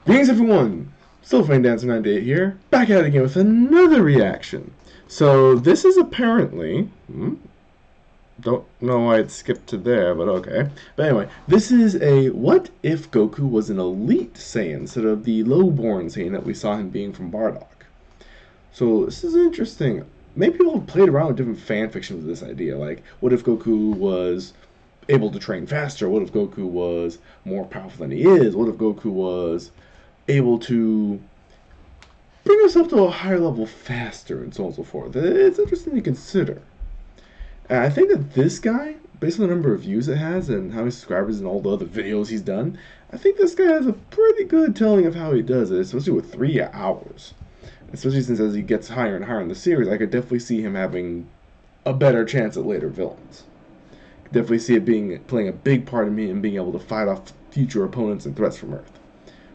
Greetings everyone! Still Flame Dancer 98 here, back at it again with another reaction. So this is apparently, don't know why it skipped to there, but okay. But anyway, this is a what if Goku was an elite Saiyan instead of the low-born Saiyan that we saw him being from Bardock. So this is interesting. Maybe people have played around with different fan fictions with this idea, like what if Goku was able to train faster? What if Goku was more powerful than he is? What if Goku was able to bring yourself to a higher level faster, and so on and so forth? It's interesting to consider. And I think that this guy, based on the number of views it has and how many subscribers and all the other videos he's done, I think this guy has a pretty good telling of how he does it, especially with 3 hours. Especially since as he gets higher and higher in the series, I could definitely see him having a better chance at later villains. Definitely see it playing a big part in me and being able to fight off future opponents and threats from Earth.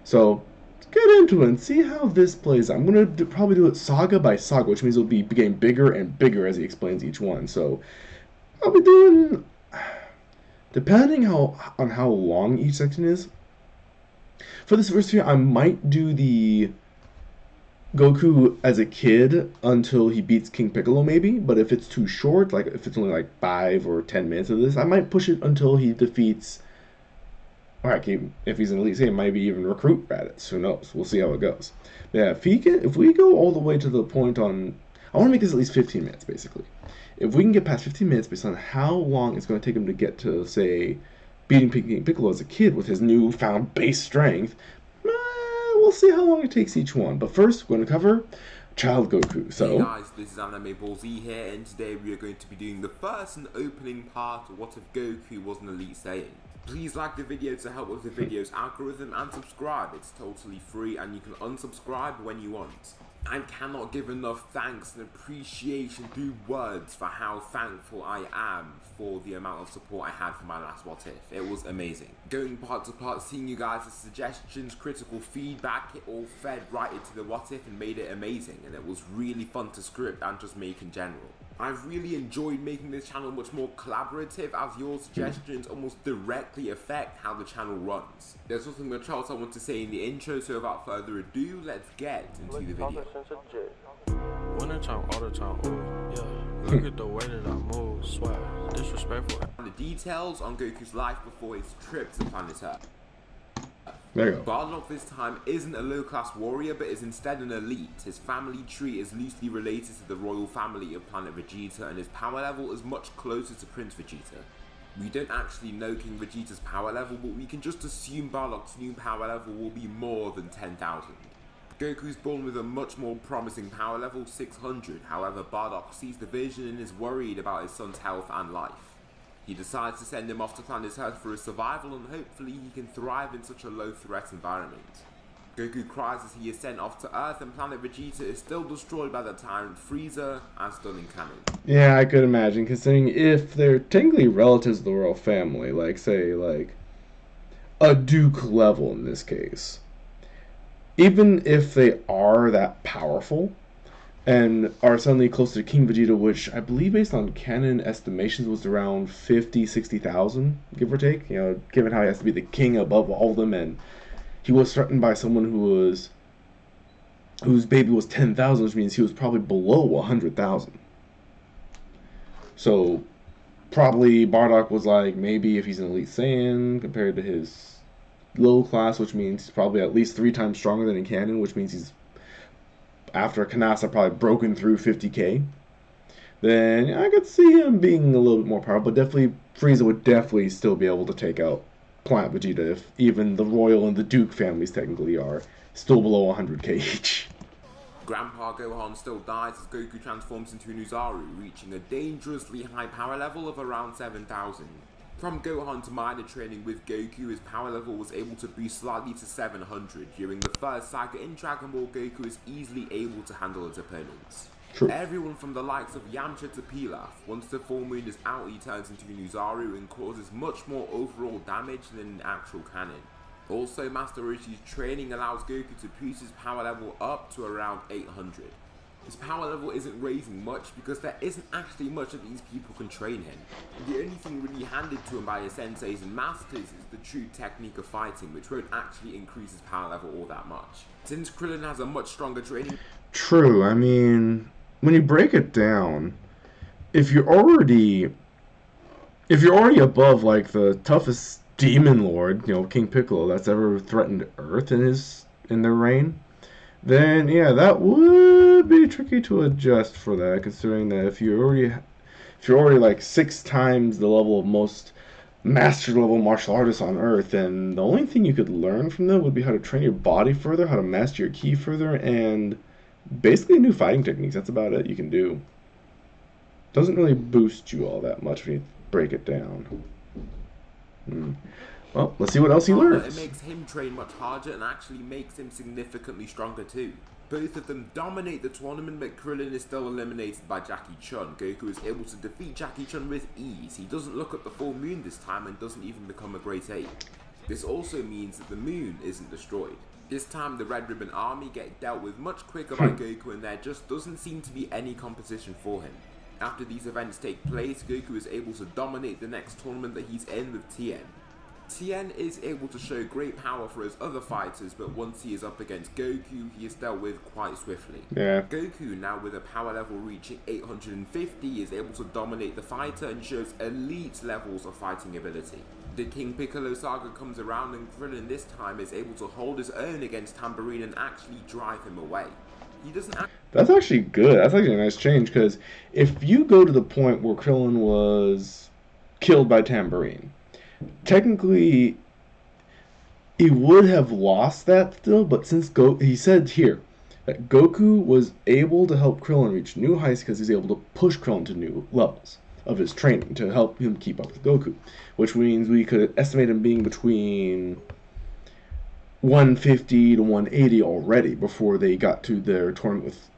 So let's get into it and see how this plays out. I'm going to probably do it saga by saga, which means it'll be getting bigger and bigger as he explains each one. So I'll be doing, depending on how long each section is. For this first video, I might do the Goku as a kid until he beats King Piccolo maybe, but if it's too short, like if it's only like 5 or 10 minutes of this, I might push it until he defeats, alright, if he's an elite Saiyan, maybe even recruit Raditz, who knows, we'll see how it goes. But yeah, if we go all the way to the point on, I want to make this at least 15 minutes basically. If we can get past 15 minutes based on how long it's going to take him to get to, say, beating King Piccolo as a kid with his newfound base strength, we'll see how long it takes each one. But first, we're going to cover Child Goku. So, hey guys, this is DragonballZ here, and today we are going to be doing the first and opening part of What If Goku Was an Elite Saiyan. Please like the video to help with the video's algorithm, and subscribe. It's totally free and you can unsubscribe when you want. I cannot give enough thanks and appreciation through words for how thankful I am for the amount of support I had for my last What If. It was amazing. Going part to part, seeing you guys' suggestions, critical feedback, it all fed right into the What If and made it amazing, and it was really fun to script and just make in general. I've really enjoyed making this channel much more collaborative, as your suggestions almost directly affect how the channel runs. There's something much else I want to say in the intro, so without further ado, let's get into the video. Wintertime, all the time, yeah. Look at the way that I move, swag, disrespectful. And the details on Goku's life before his trip to planet Earth. there you go. Bardock this time isn't a low-class warrior, but is instead an elite. His family tree is loosely related to the royal family of planet Vegeta, and his power level is much closer to Prince Vegeta. We don't actually know King Vegeta's power level, but we can just assume Bardock's new power level will be more than 10,000. Goku's born with a much more promising power level, 600, however Bardock sees the vision and is worried about his son's health and life. He decides to send him off to planet Earth for his survival, and hopefully he can thrive in such a low-threat environment. Goku cries as he is sent off to Earth, and planet Vegeta is still destroyed by the tyrant Frieza, as done in canon. Yeah, I could imagine, considering if they're technically relatives of the royal family, like, say, like, a Duke level in this case. Even if they are that powerful, and are suddenly close to King Vegeta, which I believe based on canon estimations was around 60,000, give or take, you know, given how he has to be the king above all of them, and he was threatened by someone whose baby was 10,000, which means he was probably below 100,000. So probably Bardock was like, maybe if he's an elite Saiyan compared to his low class, which means he's probably at least 3 times stronger than in canon, which means he's after Kanasa probably broken through 50k, then I could see him being a little bit more powerful, but definitely Frieza would definitely still be able to take out Planet Vegeta if even the Royal and the Duke families technically are still below 100k each. Grandpa Gohan still dies as Goku transforms into an Uzaru, reaching a dangerously high power level of around 7,000. From Gohan to minor training with Goku, his power level was able to boost slightly to 700. During the first saga in Dragon Ball, Goku is easily able to handle his opponents. True. Everyone from the likes of Yamcha to Pilaf, once the full moon is out, he turns into an Uzaru and causes much more overall damage than in actual canon. Also, Master Roshi's training allows Goku to boost his power level up to around 800. His power level isn't raising much because there isn't actually much that these people can train him. The only thing really handed to him by his senseis and masters is the true technique of fighting, which won't actually increase his power level all that much. Since Krillin has a much stronger training... True, I mean, when you break it down, if you're already above like the toughest demon lord, you know, King Piccolo, that's ever threatened Earth in their reign, then yeah, that would be tricky to adjust for that, considering that if you're already like 6 times the level of most master level martial artists on Earth, then the only thing you could learn from them would be how to train your body further, how to master your ki further, and basically new fighting techniques. That's about it you can do. Doesn't really boost you all that much when you break it down. Well, let's see what else he learns. It makes him train much harder and actually makes him significantly stronger too. Both of them dominate the tournament, but Krillin is still eliminated by Jackie Chun. Goku is able to defeat Jackie Chun with ease. He doesn't look at the full moon this time and doesn't even become a Great Ape. This also means that the moon isn't destroyed. This time the Red Ribbon Army get dealt with much quicker by Goku, and there just doesn't seem to be any competition for him. After these events take place, Goku is able to dominate the next tournament that he's in with Tien. Tien is able to show great power for his other fighters, but once he is up against Goku, he is dealt with quite swiftly. Yeah. Goku, now with a power level reaching 850, is able to dominate the fighter and shows elite levels of fighting ability. The King Piccolo saga comes around, and Krillin this time is able to hold his own against Tambourine and actually drive him away. He doesn't That's actually good. That's actually a nice change, because if you go to the point where Krillin was killed by Tambourine, technically he would have lost that still, but since he said here that Goku was able to help Krillin reach new heights because he's able to push Krillin to new levels of his training to help him keep up with Goku, which means we could estimate him being between 150 to 180 already before they got to their tournament with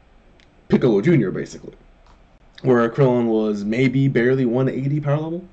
Piccolo Jr., basically, where Krillin was maybe barely 180 power level.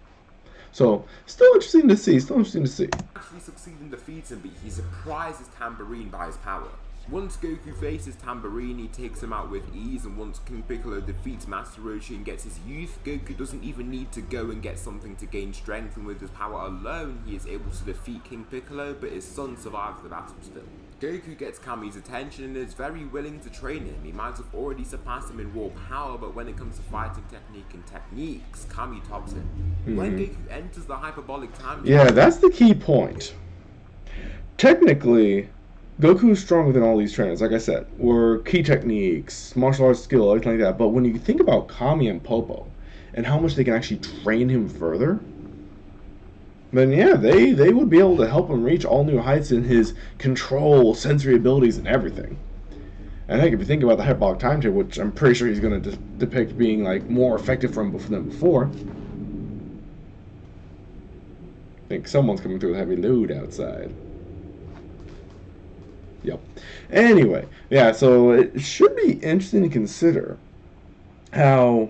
So, still interesting to see, actually succeed in defeating him, but he surprises Tambourine by his power. Once Goku faces Tambourine, he takes him out with ease, and once King Piccolo defeats Master Roshi and gets his youth, Goku doesn't even need to go and get something to gain strength, and with his power alone, he is able to defeat King Piccolo, but his son survives the battle still. Goku gets Kami's attention and is very willing to train him. He might have already surpassed him in raw power, but when it comes to fighting technique and techniques, Kami tops him. When Goku enters the hyperbolic time... Yeah, that's the key point. Technically, Goku is stronger than all these trainers, like I said, or key techniques, martial arts skill, everything like that. But when you think about Kami and Popo, and how much they can actually train him further, then yeah, they would be able to help him reach all new heights in his control, sensory abilities, and everything. And I think if you think about the hyperbolic timetable, which I'm pretty sure he's going to depict being like more effective for him than before. I think someone's coming through with a heavy load outside. Yep. Anyway, yeah, so it should be interesting to consider how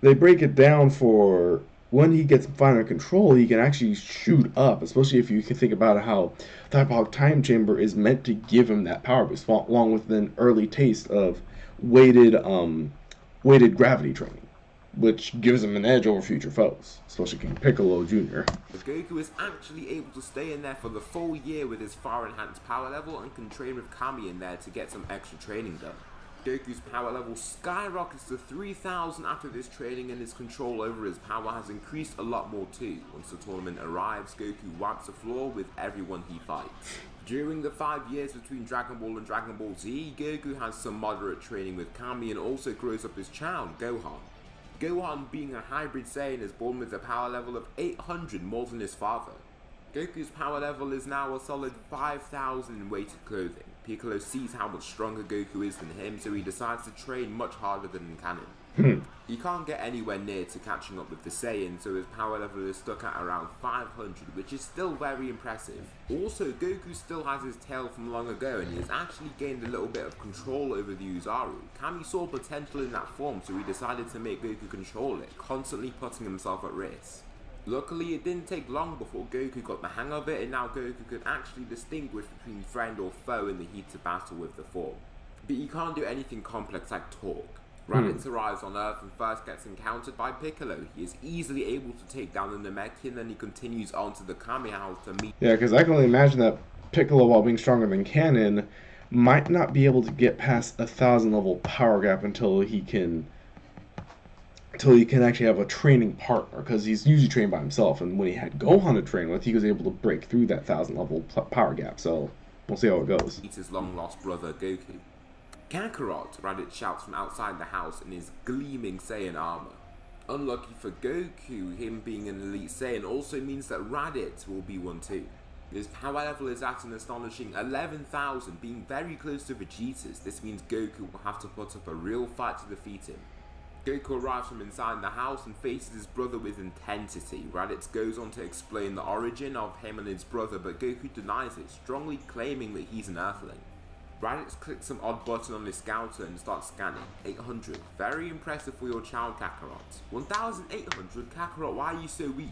they break it down for when he gets final control, he can actually shoot up, especially if you can think about how the hyperbolic time chamber is meant to give him that power boost, along with an early taste of weighted gravity training, which gives him an edge over future foes, especially King Piccolo Jr. Goku is actually able to stay in there for the full year with his far enhanced power level and can train with Kami in there to get some extra training done. Goku's power level skyrockets to 3000 after this training, and his control over his power has increased a lot more too. Once the tournament arrives, Goku wipes the floor with everyone he fights. During the 5 years between Dragon Ball and Dragon Ball Z, Goku has some moderate training with Kami and also grows up his child, Gohan. Gohan, being a hybrid Saiyan, is born with a power level of 800 more than his father. Goku's power level is now a solid 5000 in weighted clothing. Piccolo sees how much stronger Goku is than him, so he decides to train much harder than in canon. He can't get anywhere near to catching up with the Saiyan, so his power level is stuck at around 500, which is still very impressive. Also, Goku still has his tail from long ago, and he has actually gained a little bit of control over the Uzaru. Kami saw potential in that form, so he decided to make Goku control it, constantly putting himself at risk. Luckily, it didn't take long before Goku got the hang of it, and now Goku could actually distinguish between friend or foe in the heat of battle with the form. But he can't do anything complex like talk. Raditz arrives on Earth and first gets encountered by Piccolo. He is easily able to take down the Namekian, then he continues on to the Kami House to meet... Yeah, because I can only imagine that Piccolo, while being stronger than Canon, might not be able to get past 1,000 level power gap until he can actually have a training partner, because he's usually trained by himself, and when he had Gohan to train with, he was able to break through that 1,000 level power gap, so we'll see how it goes. ...meet his long-lost brother, Goku. Kakarot, Raditz shouts from outside the house in his gleaming Saiyan armor. Unlucky for Goku, him being an elite Saiyan also means that Raditz will be one too. His power level is at an astonishing 11,000, being very close to Vegeta's. This means Goku will have to put up a real fight to defeat him. Goku arrives from inside the house and faces his brother with intensity. Raditz goes on to explain the origin of him and his brother, but Goku denies it, strongly claiming that he's an Earthling. Raditz clicks some odd button on his scouter and starts scanning. 800. Very impressive for your child, Kakarot. 1,800? Kakarot, why are you so weak?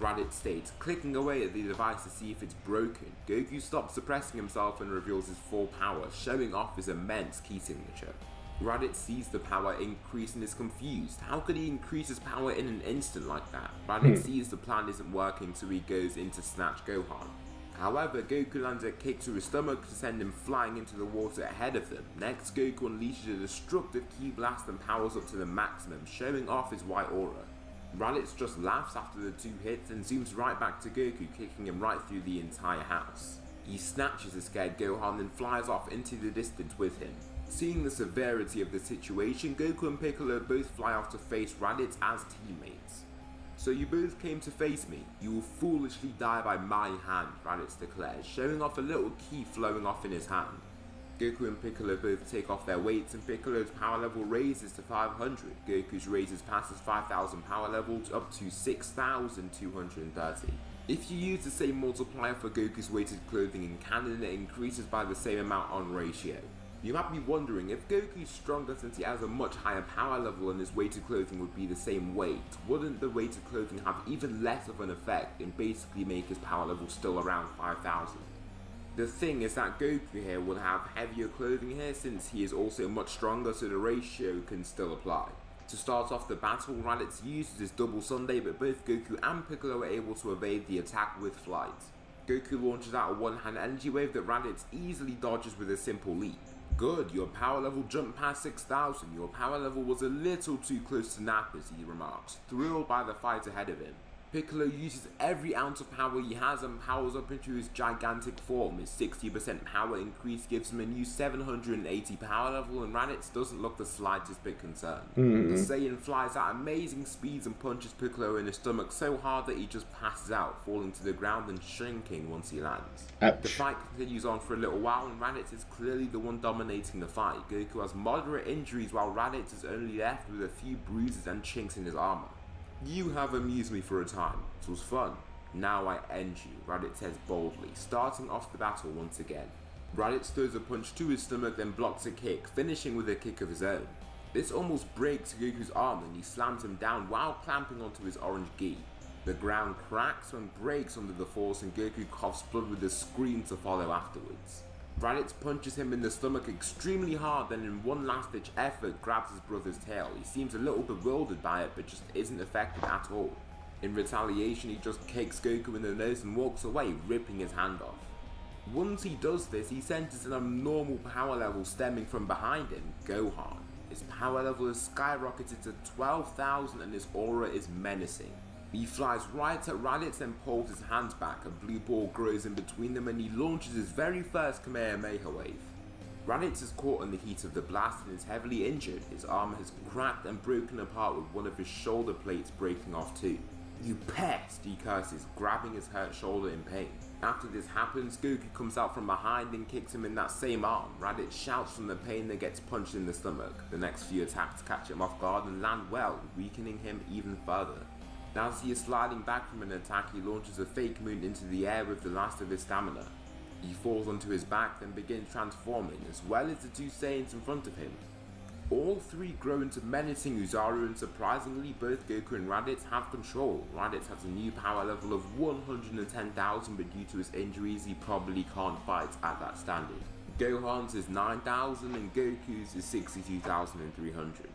Raditz states, clicking away at the device to see if it's broken. Goku stops suppressing himself and reveals his full power, showing off his immense key signature. Raditz sees the power increase and is confused. How could he increase his power in an instant like that? Raditz sees the plan isn't working, so he goes in to snatch Gohan. However, Goku lands a kick to his stomach to send him flying into the water ahead of them. Next, Goku unleashes a destructive ki blast and powers up to the maximum, showing off his white aura. Raditz just laughs after the 2 hits and zooms right back to Goku, kicking him right through the entire house. He snatches a scared Gohan and flies off into the distance with him. Seeing the severity of the situation, Goku and Piccolo both fly off to face Raditz as teammates. So you both came to face me. You will foolishly die by my hand, Raditz declares, showing off a little ki flowing off in his hand. Goku and Piccolo both take off their weights and Piccolo's power level raises to 500. Goku's raises past his 5,000 power level up to 6,230. If you use the same multiplier for Goku's weighted clothing in canon, it increases by the same amount on ratio. You might be wondering, if Goku's stronger since he has a much higher power level and his weighted clothing would be the same weight, wouldn't the weighted clothing have even less of an effect and basically make his power level still around 5,000? The thing is that Goku here will have heavier clothing here since he is also much stronger, so the ratio can still apply. To start off the battle, Raditz uses his double Sunday, but both Goku and Piccolo are able to evade the attack with flight. Goku launches out a one-hand energy wave that Raditz easily dodges with a simple leap. Good, your power level jumped past 6,000. Your power level was a little too close to Nappa's, he remarks, thrilled by the fight ahead of him. Piccolo uses every ounce of power he has and powers up into his gigantic form. His 60% power increase gives him a new 780 power level, and Raditz doesn't look the slightest bit concerned. The Saiyan flies at amazing speeds and punches Piccolo in the stomach so hard that he just passes out, falling to the ground and shrinking once he lands. The fight continues on for a little while, and Raditz is clearly the one dominating the fight. Goku has moderate injuries while Raditz is only left with a few bruises and chinks in his armor. You have amused me for a time. It was fun. Now I end you, Raditz says boldly, starting off the battle once again. Raditz throws a punch to his stomach, then blocks a kick, finishing with a kick of his own. This almost breaks Goku's arm and he slams him down while clamping onto his orange gi. The ground cracks and breaks under the force and Goku coughs blood with a scream to follow afterwards. Raditz punches him in the stomach extremely hard, then in one last-ditch effort grabs his brother's tail. He seems a little bewildered by it, but just isn't affected at all. In retaliation, he just kicks Goku in the nose and walks away, ripping his hand off. Once he does this, he senses an abnormal power level stemming from behind him, Gohan. His power level is skyrocketed to 12,000 and his aura is menacing. He flies right at Raditz and pulls his hands back. A blue ball grows in between them and he launches his very first Kamehameha wave. Raditz is caught in the heat of the blast and is heavily injured. His armor has cracked and broken apart with one of his shoulder plates breaking off too. You pest, he curses, grabbing his hurt shoulder in pain. After this happens, Goku comes out from behind and kicks him in that same arm. Raditz shouts from the pain and gets punched in the stomach. The next few attacks catch him off guard and land well, weakening him even further. As he is sliding back from an attack, he launches a fake moon into the air with the last of his stamina. He falls onto his back, then begins transforming, as well as the 2 Saiyans in front of him. All 3 grow into menacing Uzaru, and surprisingly, both Goku and Raditz have control. Raditz has a new power level of 110,000, but due to his injuries, he probably can't fight at that standard. Gohan's is 9,000 and Goku's is 62,300.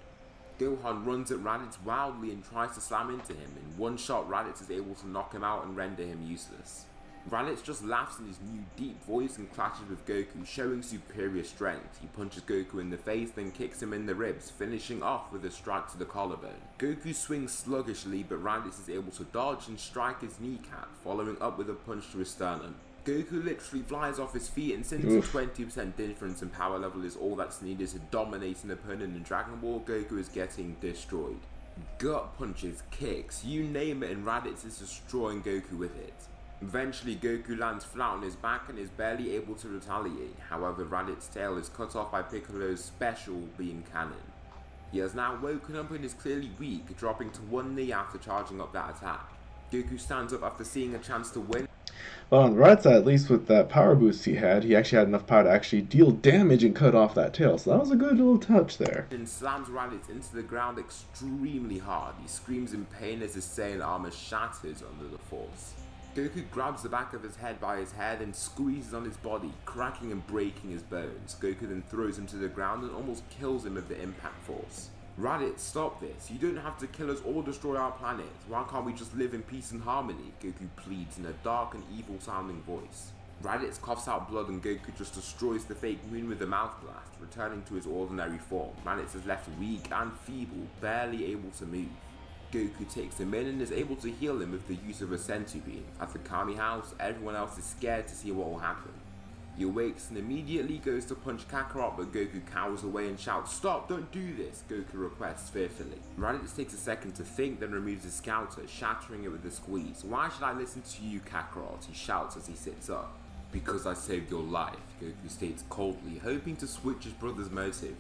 Gohan runs at Raditz wildly and tries to slam into him. In one shot, Raditz is able to knock him out and render him useless. Raditz just laughs in his new deep voice and clashes with Goku, showing superior strength. He punches Goku in the face, then kicks him in the ribs, finishing off with a strike to the collarbone. Goku swings sluggishly, but Raditz is able to dodge and strike his kneecap, following up with a punch to his sternum. Goku literally flies off his feet, and since a 20% difference in power level is all that's needed to dominate an opponent in Dragon Ball, Goku is getting destroyed. Gut punches, kicks, you name it, and Raditz is destroying Goku with it. Eventually, Goku lands flat on his back and is barely able to retaliate. However, Raditz's tail is cut off by Piccolo's special beam cannon. He has now woken up and is clearly weak, dropping to one knee after charging up that attack. Goku stands up after seeing a chance to win. Well, on the right side, at least with that power boost he actually had enough power to actually deal damage and cut off that tail. So that was a good little touch there. And slams Raditz into the ground extremely hard. He screams in pain as his Saiyan armor shatters under the force. Goku grabs the back of his head by his head and squeezes on his body, cracking and breaking his bones. Goku then throws him to the ground and almost kills him with the impact force. Raditz, stop this. You don't have to kill us or destroy our planet. Why can't we just live in peace and harmony? Goku pleads in a dark and evil sounding voice. Raditz coughs out blood and Goku just destroys the fake moon with a mouth blast, returning to his ordinary form. Raditz is left weak and feeble, barely able to move. Goku takes him in and is able to heal him with the use of a senzu beam. At the Kami house, everyone else is scared to see what will happen. He awakes and immediately goes to punch Kakarot, but Goku cowers away and shouts, "Stop, don't do this," Goku requests fearfully. Raditz takes a second to think, then removes his scouter, shattering it with a squeeze. "Why should I listen to you, Kakarot?" he shouts as he sits up. "Because I saved your life," Goku states coldly, hoping to switch his brother's motive.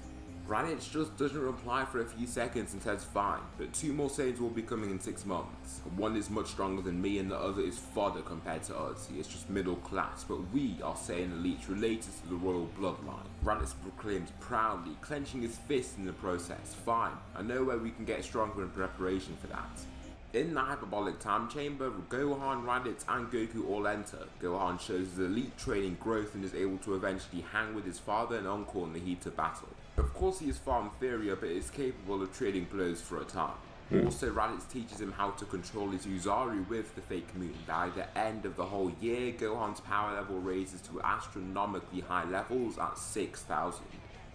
Raditz just doesn't reply for a few seconds and says fine, but two more Saiyans will be coming in 6 months. One is much stronger than me and the other is fodder compared to us. He is just middle class, but we are Saiyan elites related to the royal bloodline. Raditz proclaims proudly, clenching his fist in the process. "Fine, I know where we can get stronger in preparation for that." In the hyperbolic time chamber, Gohan, Raditz and Goku all enter. Gohan shows his elite training growth and is able to eventually hang with his father and uncle in the heat of battle. Of course he is far inferior, but is capable of trading blows for a time. Also, Raditz teaches him how to control his Uzaru with the fake moon. By the end of the whole year, Gohan's power level raises to astronomically high levels at 6,000.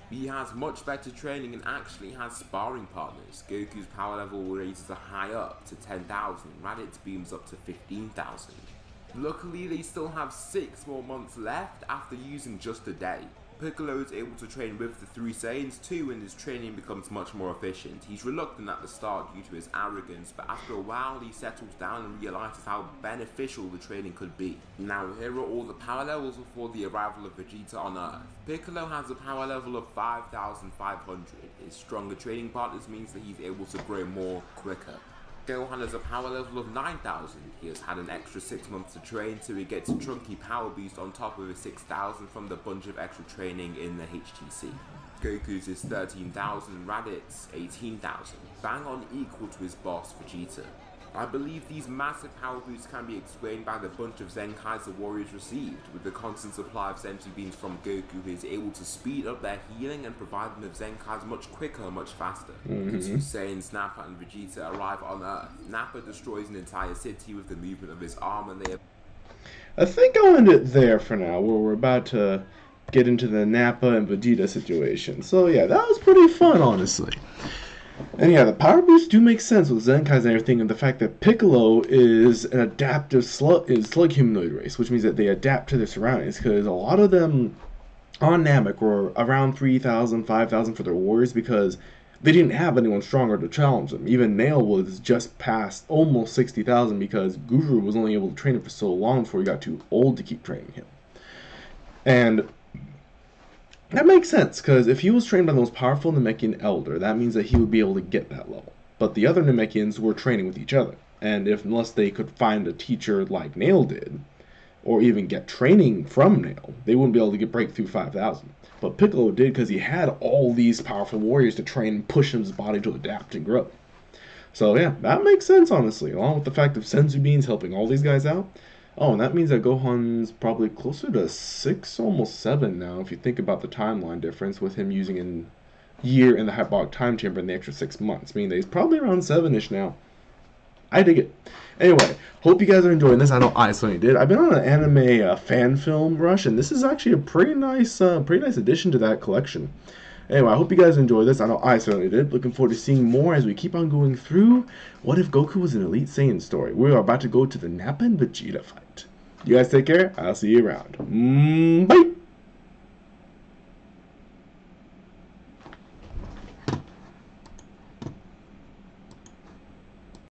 He has much better training and actually has sparring partners. Goku's power level raises high up to 10,000, Raditz beams up to 15,000. Luckily, they still have 6 more months left after using just a day. Piccolo is able to train with the 3 Saiyans too, and his training becomes much more efficient. He's reluctant at the start due to his arrogance, but after a while he settles down and realizes how beneficial the training could be. Now here are all the power levels before the arrival of Vegeta on Earth. Piccolo has a power level of 5,500. His stronger training partners means that he's able to grow more quicker. Gohan has a power level of 9,000. He has had an extra 6 months to train, so he gets a chunky power boost on top of his 6,000 from the bunch of extra training in the HTC. Goku's is 13,000 and Raditz 18,000, bang on equal to his boss Vegeta. I believe these massive power boosts can be explained by the bunch of Zenkais the warriors received. With the constant supply of senzu beams from Goku, he is able to speed up their healing and provide them with Zenkais much quicker and much faster. The 2 Saiyans, Nappa and Vegeta, arrive on Earth. Nappa destroys an entire city with the movement of his arm, and they... I think I'll end it there for now, where we're about to get into the Nappa and Vegeta situation. So yeah, that was pretty fun, honestly. And yeah, the power boosts do make sense with Zenkais and everything, and the fact that Piccolo is an adaptive slug humanoid race, which means that they adapt to their surroundings, because a lot of them on Namek were around 3,000, 5,000 for their warriors, because they didn't have anyone stronger to challenge them. Even Nail was just past almost 60,000 because Guru was only able to train him for so long before he got too old to keep training him. And that makes sense, because if he was trained by the most powerful Namekian elder, that means that he would be able to get that level. But the other Namekians were training with each other, and unless they could find a teacher like Nail did, or even get training from Nail, they wouldn't be able to break through 5,000. But Piccolo did, because he had all these powerful warriors to train and push his body to adapt and grow. So yeah, that makes sense, honestly, along with the fact of senzu beans helping all these guys out. Oh, and that means that Gohan's probably closer to 6, almost 7 now, if you think about the timeline difference with him using a year in the hyperbolic time chamber in the extra 6 months, meaning that he's probably around 7-ish now. I dig it. Anyway, hope you guys are enjoying this. I know I certainly did. I've been on an anime fan film rush, and this is actually a pretty nice addition to that collection. Anyway, I hope you guys enjoy this. I know I certainly did. Looking forward to seeing more as we keep on going through What If Goku Was an Elite Saiyan story. We are about to go to the Nappa and Vegeta fight. You guys take care. I'll see you around. Bye!